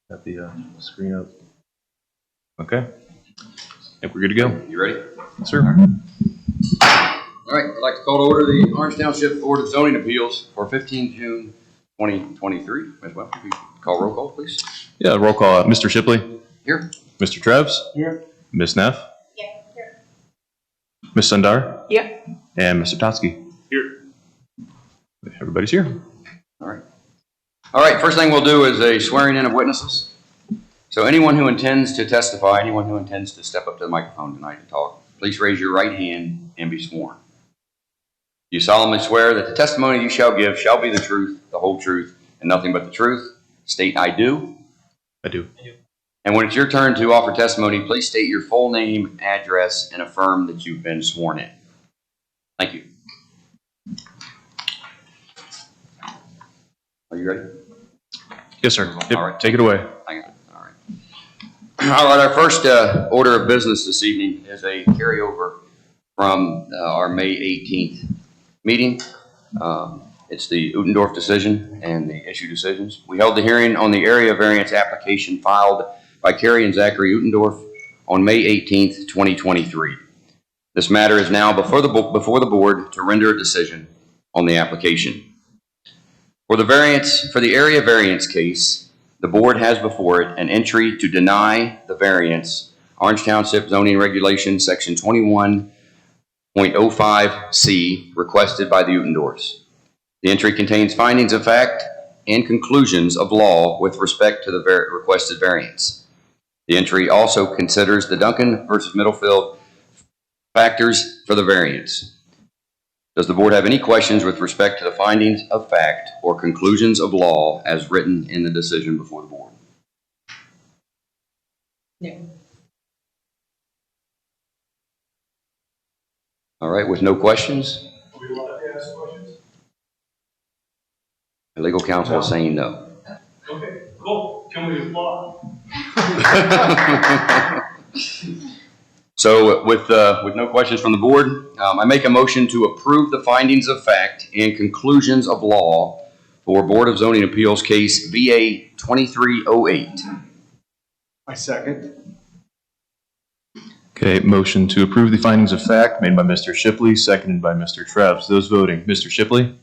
Got the screen up. Okay. I think we're good to go. You ready? Yes, sir. All right. I'd like to call to order the Orange Township Board of Zoning Appeals for 15 June 2023. Ms. Well, you call roll call, please. Yeah, roll call. Mr. Shipley. Here. Mr. Treves. Here. Ms. Neff. Yeah, here. Ms. Sundar. Yeah. And Mr. Totsky. Here. Everybody's here. All right. All right. First thing we'll do is a swearing in of witnesses. So anyone who intends to testify, anyone who intends to step up to the microphone tonight to talk, please raise your right hand and be sworn. You solemnly swear that the testimony you shall give shall be the truth, the whole truth, and nothing but the truth. State, I do. I do. And when it's your turn to offer testimony, please state your full name, address, and affirm that you've been sworn in. Thank you. Are you ready? Yes, sir. Yep. All right. Take it away. I got it. All right. All right. Our first order of business this evening is a carryover from our May 18th meeting. It's the Uttendorf decision and the issue decisions. We held the hearing on the area variance application filed by Carrie and Zachary Uttendorf on May 18th, 2023. This matter is now before the board to render a decision on the application. For the area variance case, the board has before it an entry to deny the variance, Orange Township Zoning Regulation Section 21.05C, requested by the Uttendorfs. The entry contains findings of fact and conclusions of law with respect to the requested variance. The entry also considers the Duncan versus Middlefield factors for the variance. Does the board have any questions with respect to the findings of fact or conclusions of law as written in the decision before the board? No. All right, with no questions? Are we allowed to ask questions? The legal counsel is saying no. Okay, cool. Can we applaud? So with no questions from the board, I make a motion to approve the findings of fact and conclusions of law for Board of Zoning Appeals case VA 2308. I second. Okay, motion to approve the findings of fact made by Mr. Shipley, seconded by Mr. Treves. Those voting, Mr. Shipley,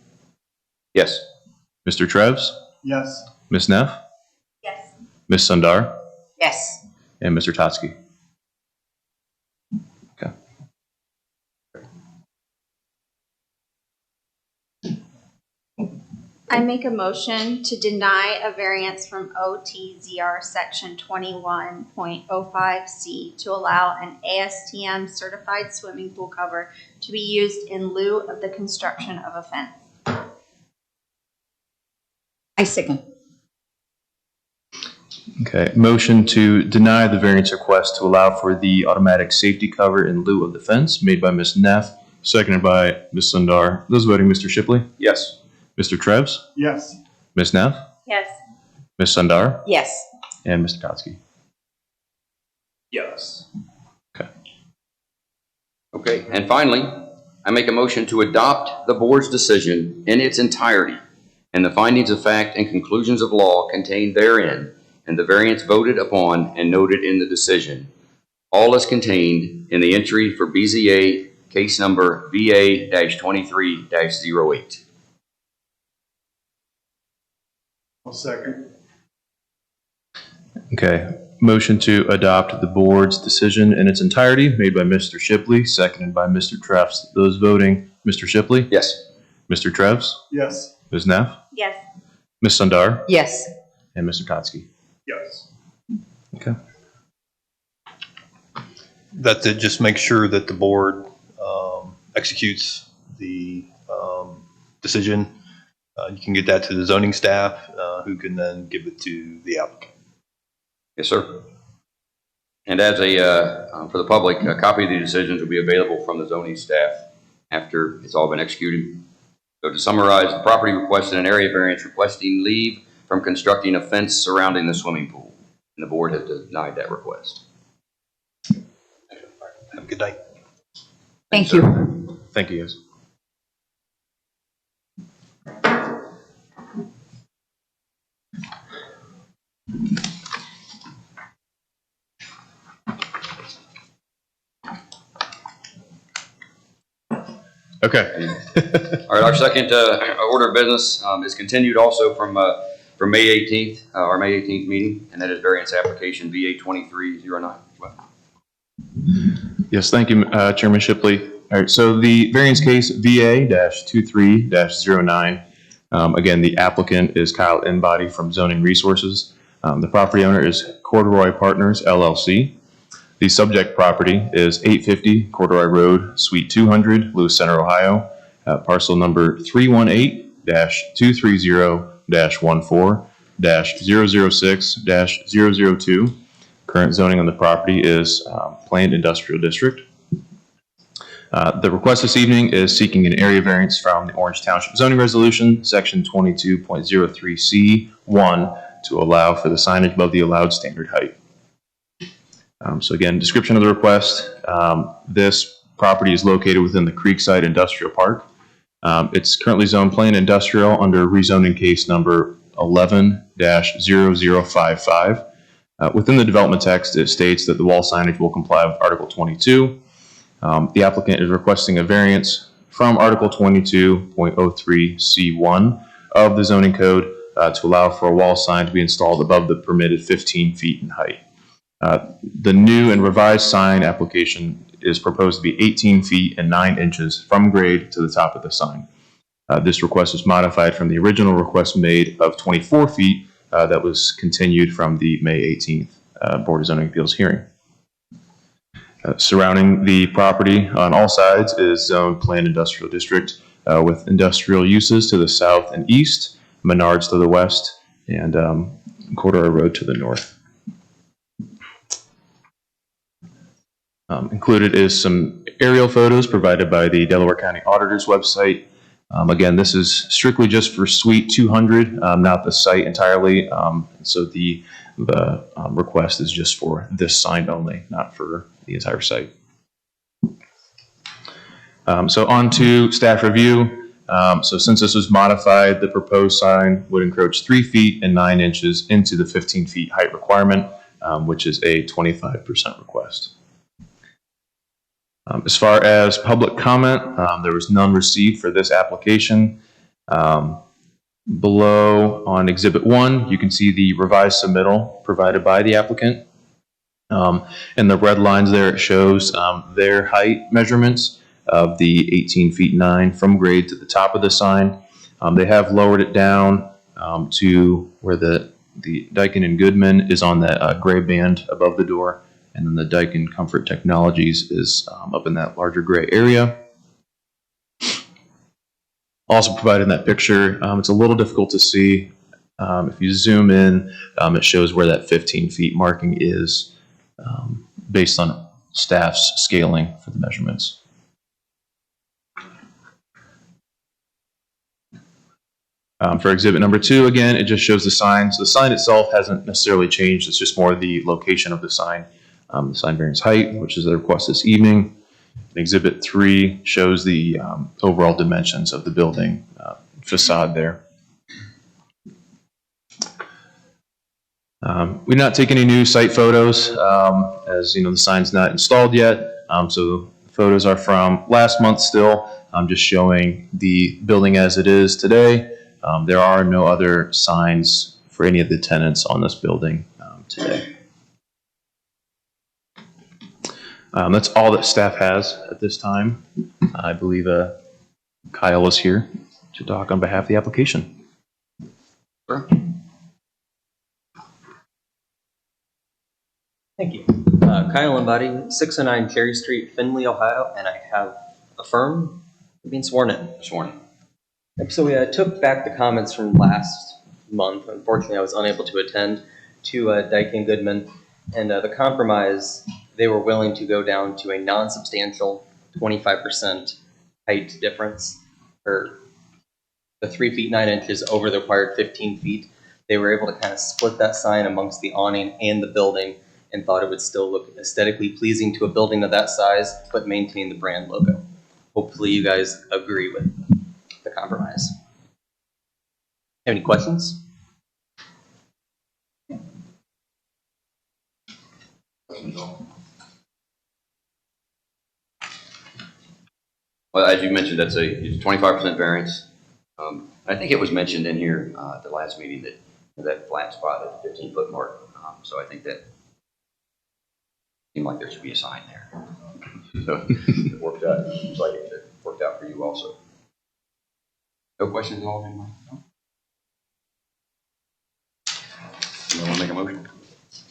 Yes. Mr. Treves, Yes. Ms. Neff, Yes. Ms. Sundar, Yes. and Mr. Totsky. Okay. I make a motion to deny a variance from OTZR section 21.05C to allow an ASTM certified swimming pool cover to be used in lieu of the construction of a fence. I second. Okay, motion to deny the variance request to allow for the automatic safety cover in lieu of the fence made by Ms. Neff, seconded by Ms. Sundar. Those voting, Mr. Shipley, Yes. Mr. Treves, Yes. Ms. Neff, Yes. Ms. Sundar, Yes. and Mr. Totsky. Yes. Okay, and finally, I make a motion to adopt the board's decision in its entirety and the findings of fact and conclusions of law contained therein and the variance voted upon and noted in the decision. All is contained in the entry for BZA case number VA-23-08. I'll second. Okay, motion to adopt the board's decision in its entirety made by Mr. Shipley, seconded by Mr. Treves. Those voting, Mr. Shipley, Yes. Mr. Treves, Yes. Ms. Neff, Yes. Ms. Sundar, Yes. and Mr. Totsky. Yes. Okay. That's it. Just make sure that the board executes the decision. You can get that to the zoning staff, who can then give it to the applicant. Yes, sir. And as for the public, a copy of the decisions will be available from the zoning staff after it's all been executed. So to summarize, the property requested an area variance requesting leave from constructing a fence surrounding the swimming pool, and the board has denied that request. Have a good night. Thank you. Thank you, guys. Okay. All right, our second order of business is continued also from May 18th, our May 18th meeting, and that is variance application VA 2309. Yes, thank you, Chairman Shipley. All right, so the variance case VA-23-09, again, the applicant is Kyle Inbody from Zoning Resources. The property owner is Corduroy Partners, LLC. The subject property is 850 Corduroy Road, Suite 200, Lewis Center, Ohio, parcel number 318-230-14-006-002. Current zoning on the property is planned industrial district. The request this evening is seeking an area variance from the Orange Township zoning resolution, section 22.03C1, to allow for the signage above the allowed standard height. So again, description of the request. This property is located within the Creekside Industrial Park. It's currently zoned plain industrial under rezoning case number 11-0055. Within the development text, it states that the wall signage will comply with Article 22. The applicant is requesting a variance from Article 22.03C1 of the zoning code to allow for a wall sign to be installed above the permitted 15 feet in height. The new and revised sign application is proposed to be 18 feet and 9 inches from grade to the top of the sign. This request was modified from the original request made of 24 feet that was continued from the May 18th Board of Zoning Appeals hearing. Surrounding the property on all sides is zoned planned industrial district with industrial uses to the south and east, Menards to the west, and Corduroy Road to the north. Included is some aerial photos provided by the Delaware County Auditor's website. Again, this is strictly just for Suite 200, not the site entirely. So the request is just for this sign only, not for the entire site. So on to staff review. So since this was modified, the proposed sign would encroach 3 feet and 9 inches into the 15 feet height requirement, which is a 25% request. As far as public comment, there was none received for this application. Below on Exhibit 1, you can see the revised submittal provided by the applicant. In the red lines there, it shows their height measurements of the 18 feet 9 from grade to the top of the sign. They have lowered it down to where the Dyken and Goodman is on that gray band above the door. And then the Dyken Comfort Technologies is up in that larger gray area. Also provided in that picture, it's a little difficult to see. If you zoom in, it shows where that 15 feet marking is based on staff's scaling for the measurements. For exhibit number 2, again, it just shows the sign. So the sign itself hasn't necessarily changed. It's just more the location of the sign. The sign variance height, which is the request this evening. And exhibit 3 shows the overall dimensions of the building facade there. We did not take any new site photos, as you know, the sign's not installed yet. So photos are from last month still. I'm just showing the building as it is today. There are no other signs for any of the tenants on this building today. That's all that staff has at this time. I believe Kyle is here to talk on behalf of the application. Sure. Thank you. Kyle Embody, 609 Cherry Street, Findlay, Ohio, and I have affirmed being sworn in. Sworn. Yep, so we took back the comments from last month. Unfortunately, I was unable to attend to Dyke & Goodman, and the compromise, they were willing to go down to a non-substantial 25% height difference for the 3 feet 9 inches over the required 15 feet. They were able to kind of split that sign amongst the awning and the building and thought it would still look aesthetically pleasing to a building of that size, but maintain the brand logo. Hopefully you guys agree with the compromise. Have any questions? Well, as you mentioned, it's a 25% variance. I think it was mentioned in here at the last meeting that flat spot at the 15-foot mark. So I think that seemed like there should be a sign there. So it worked out. It seems like it worked out for you also. No questions at all, anybody? You want to make a motion?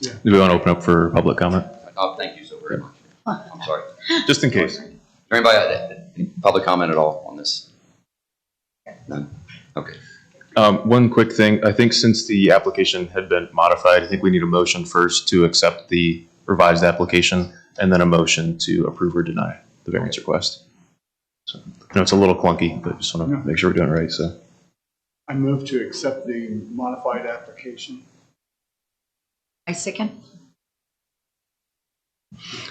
Do we want to open up for public comment? Oh, thank you so very much. I'm sorry. Is Just in case. there anybody any public comment at all on this? None? Okay. One quick thing, I think since the application had been modified, I think we need a motion first to accept the revised application and then a motion to approve or deny the variance request. So, I know it's a little clunky, but just want to make sure we're doing it right, so. I move to accept the modified application. I second.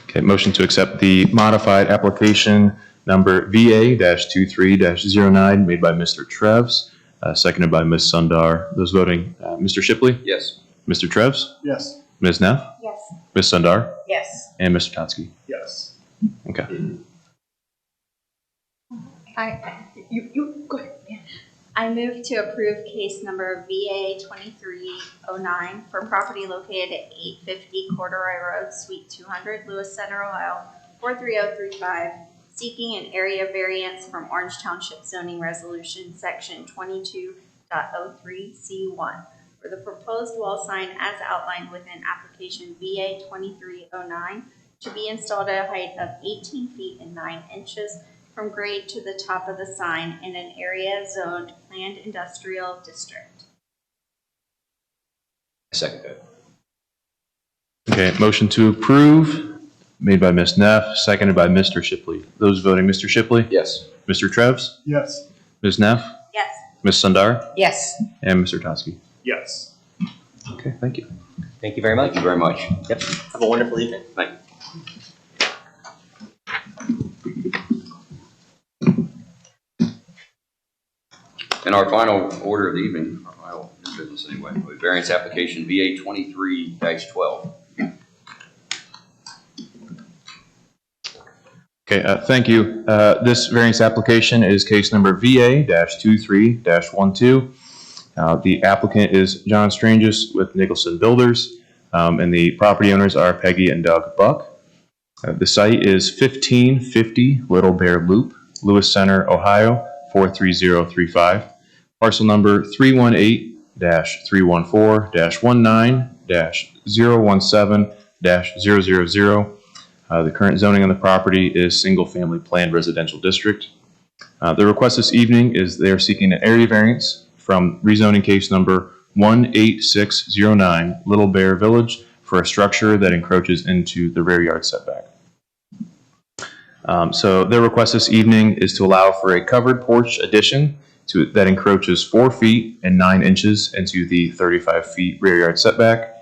Okay, motion to accept the modified application number VA-23-09 made by Mr. Treves, seconded by Ms. Sundar. Those voting, Mr. Shipley, Yes. Mr. Treves, Yes. Ms. Neff, Yes. Ms. Sundar, Yes. and Mr. Totsky. Yes. Okay. You go ahead. Yeah. I move to approve case number VA 2309 for property located at 850 Corduroy Road, Suite 200, Lewis Center, Ohio, 43035, seeking an area variance from Orange Township zoning resolution section 22.03C1 for the proposed wall sign as outlined within application VA 2309 to be installed at a height of 18 feet and 9 inches from grade to the top of the sign in an area zoned planned industrial district. I second that. Okay, motion to approve made by Ms. Neff, seconded by Mr. Shipley. Those voting, Mr. Shipley, Yes. Mr. Treves, Yes. Ms. Neff, Yes. Ms. Sundar, Yes. and Mr. Totsky. Yes. Okay, thank you. Thank you very much. Thank you very much. Yep. Have a wonderful evening. Thank you. And our final order of the evening, our final new business anyway, variance application VA 23-12. Okay, thank you. This variance application is case number VA-23-12. The applicant is John Stranges with Nicholson Builders, and the property owners are Peggy and Doug Buck. The site is 1550 Little Bear Loop, Lewis Center, Ohio, 43035. Parcel number 318-314-19-017-000. The current zoning on the property is single-family planned residential district. The request this evening is they are seeking an area variance from rezoning case number 18609 Little Bear Village for a structure that encroaches into the rear yard setback. So their request this evening is to allow for a covered porch addition that encroaches 4 feet and 9 inches into the 35 feet rear yard setback.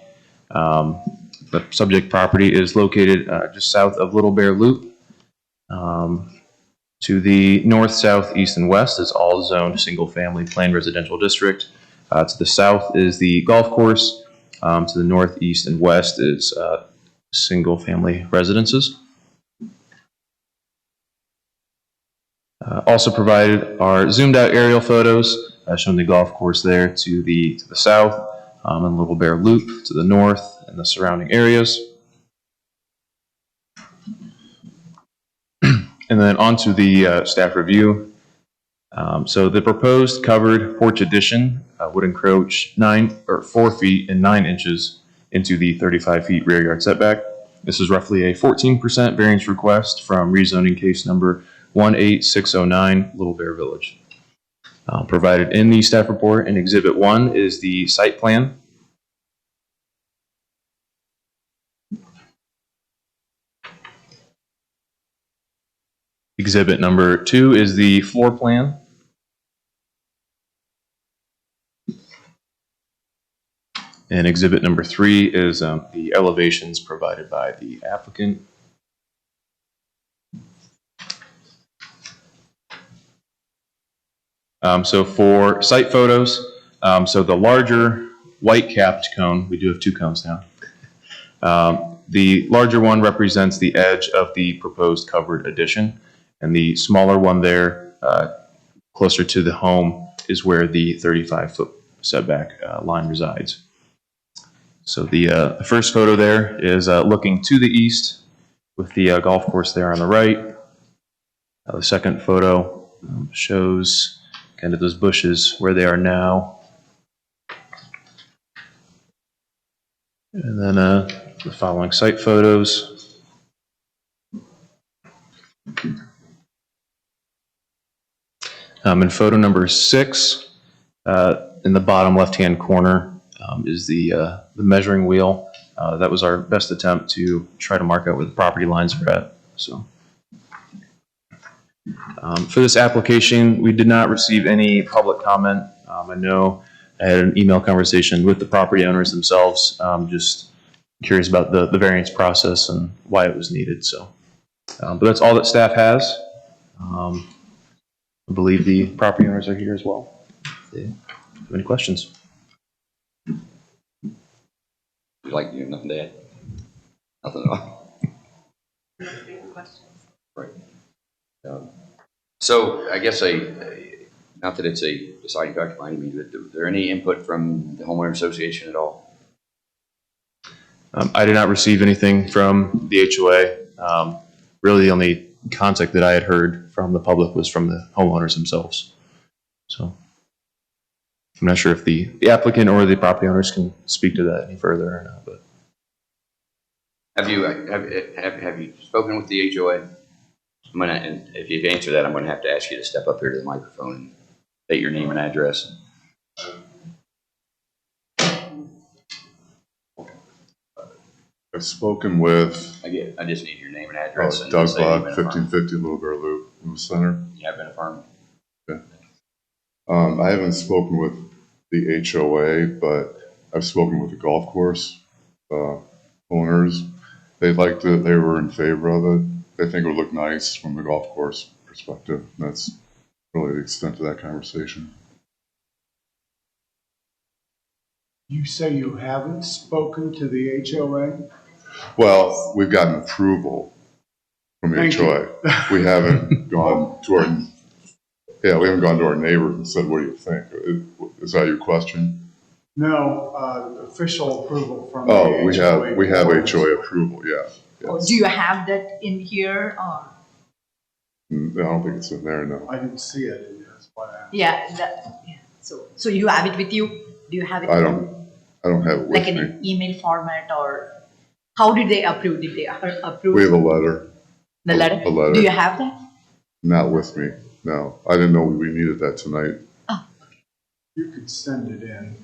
The subject property is located just south of Little Bear Loop. To the north, south, east, and west is all zoned single-family planned residential district. To the south is the golf course. To the north, east, and west is single-family residences. Also provided are zoomed-out aerial photos showing the golf course there to the south, and Little Bear Loop to the north and the surrounding areas. And then on to the staff review. So the proposed covered porch addition would encroach 4 feet and 9 inches into the 35 feet rear yard setback. This is roughly a 14% variance request from rezoning case number 18609 Little Bear Village. Provided in the staff report in Exhibit 1 is the site plan. Exhibit number 2 is the floor plan. And exhibit number 3 is the elevations provided by the applicant. So for site photos, so the larger white capped cone, we do have 2 cones now. The larger one represents the edge of the proposed covered addition, And the smaller one there, closer to the home, is where the 35-foot setback line resides. So the first photo there is looking to the east with the golf course there on the right. The second photo shows kind of those bushes where they are now. And then the following site photos. In photo number 6, in the bottom left-hand corner is the measuring wheel. That was our best attempt to try to mark out where the property lines are at. So, for this application, we did not receive any public comment. I know I had an email conversation with the property owners themselves, just curious about the variance process and why it was needed. So, but that's all that staff has. I believe the property owners are here as well. If they have any questions? Would you like, you have nothing to add? Nothing at all? Right. So I guess not that it's a deciding factor by any means, but is there any input from the homeowner association at all? I did not receive anything from the HOA. Really, the only contact that I had heard from the public was from the homeowners themselves. So I'm not sure if the applicant or the property owners can speak to that any further or not. But Have you spoken with the HOA? And if you've answered that, I'm going to have to ask you to step up here to the microphone and state your name and address. I've spoken with I just need your name and address. and Doug say you've Buck, been affirmed. 1550 Little Bear Loop Center. You have been affirmed. I haven't spoken with the HOA, but I've spoken with the golf course owners. They were in favor of it. They think it would look nice from the golf course perspective. And that's really the extent of that conversation. You say you haven't spoken to the HOA? Well, we've gotten approval from the Thank HOA. We haven't gone to we haven't gone to our neighbors and said, what do you think? Is that your question? No, official approval from the Oh, HOA. we have HOA approval, yeah. Or Yes. do you have that in here or? I don't think it's in there, no. I didn't see it, and that's why I asked. Yeah. So you have it with you? Do you have it? I don't have it with Like in me. an email format or how did they approve? Did they approve We have a letter, the letter? a letter. Do you have that? not with me, no. I didn't know we needed that tonight. You could send it in.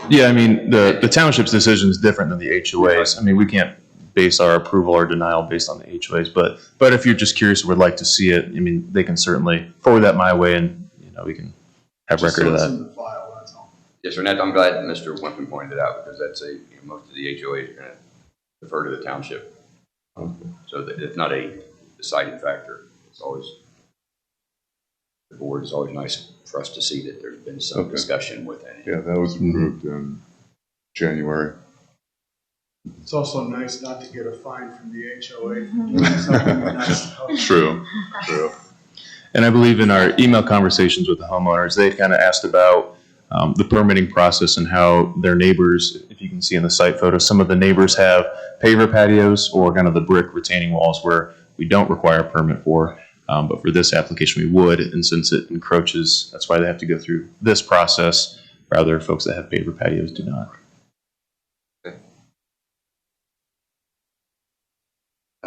yeah, I mean, the township's decision is different than the HOA's. I mean, we can't base our approval or denial based on the HOA's, but if you're just curious or would like to see it, I mean, they can certainly forward that my way and, we can have Just record of so it's that. in the file, that's all. Yes, sir. And I'm glad that Mr. Wimpton pointed it out because that's most of the HOA is going to defer to the township. So that it's not a deciding factor. It's always, the board is always nice for us to see that there's been some Okay. discussion with it. Yeah, that was approved in January. It's also nice not to get a fine from the HOA for doing something nice. True. And I believe in our email conversations with the homeowners, they kind of asked about the permitting process and how their neighbors, if you can see in the site photo, some of the neighbors have paver patios or kind of the brick retaining walls where we don't require a permit for. But for this application, we would. And since it encroaches, that's why they have to go through this process. Rather, folks that have paver patios do not. I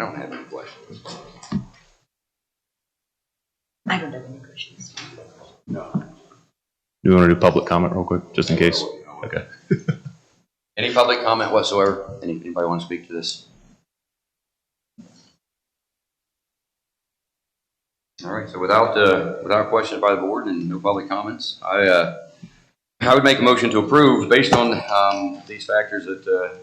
don't have any questions. I don't have any questions. No. Do you want to do public comment real quick, just in case? Okay. Any public comment whatsoever? Anybody want to speak to this? All right, so without question by the board and no public comments, I would make a motion to approve based on these factors that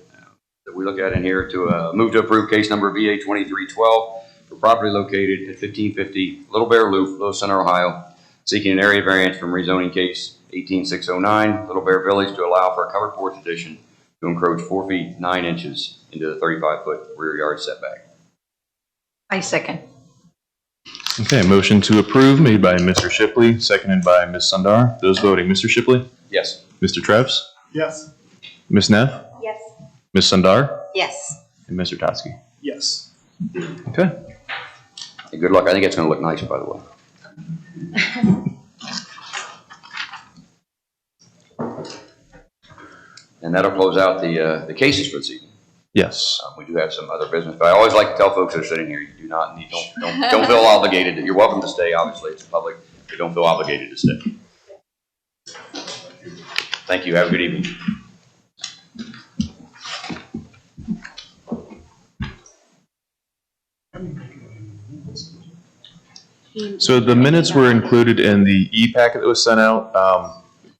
we look at in here to move to approve case number VA 2312 for property located at 1550 Little Bear Loop, Little Center, Ohio, seeking an area variance from rezoning case 18609 Little Bear Village to allow for a covered porch addition to encroach 4 feet 9 inches into the 35-foot rear yard setback. I second. Okay, motion to approve made by Mr. Shipley, seconded by Ms. Sundar. Those voting, Mr. Shipley, Yes. Mr. Treves, Yes. Ms. Neff, Yes. Ms. Sundar, Yes. and Mr. Totsky. Yes. Okay. Hey, good luck. I think it's going to look nice, by the way. And that'll close out the cases for this evening. Yes. We do have some other business, but I always like to tell folks that are sitting here, you do not need, don't feel obligated. You're welcome to stay, obviously, it's public, but don't feel obligated to stay. Thank you. Have a good evening. So the minutes were included in the e-packet that was sent out.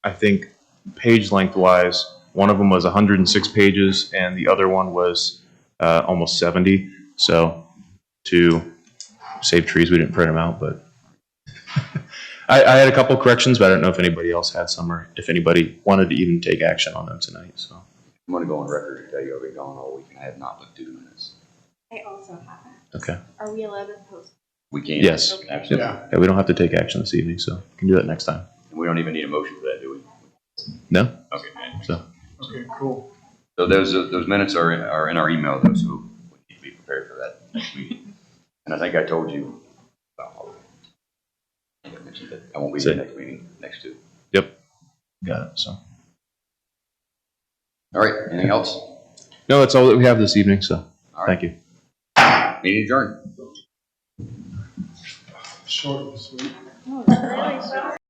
I think page length wise, one of them was 106 pages and the other one was almost 70. So to save trees, we didn't print them out, but I had a couple corrections, but I don't know if anybody else had some or if anybody wanted to even take action on them tonight. So I'm going to go on record to tell you I've been gone all week and I have not looked through the minutes. I also haven't. okay. Are we allowed to post? We can't. Yes. Absolutely. Yeah. Yeah, we don't have to take action this evening, so we can do that next time. And we don't even need a motion for that, do we? No? Okay, man. So Okay, cool. So those minutes are in our email though, so we need to be prepared for that next meeting. And I think I told you, I think I mentioned that I won't be here next meeting, next two. yep. Got it. So All right, anything else? no, that's all that we have this evening. So All right. thank you. Meeting adjourned. Short and sweet. Oh, really?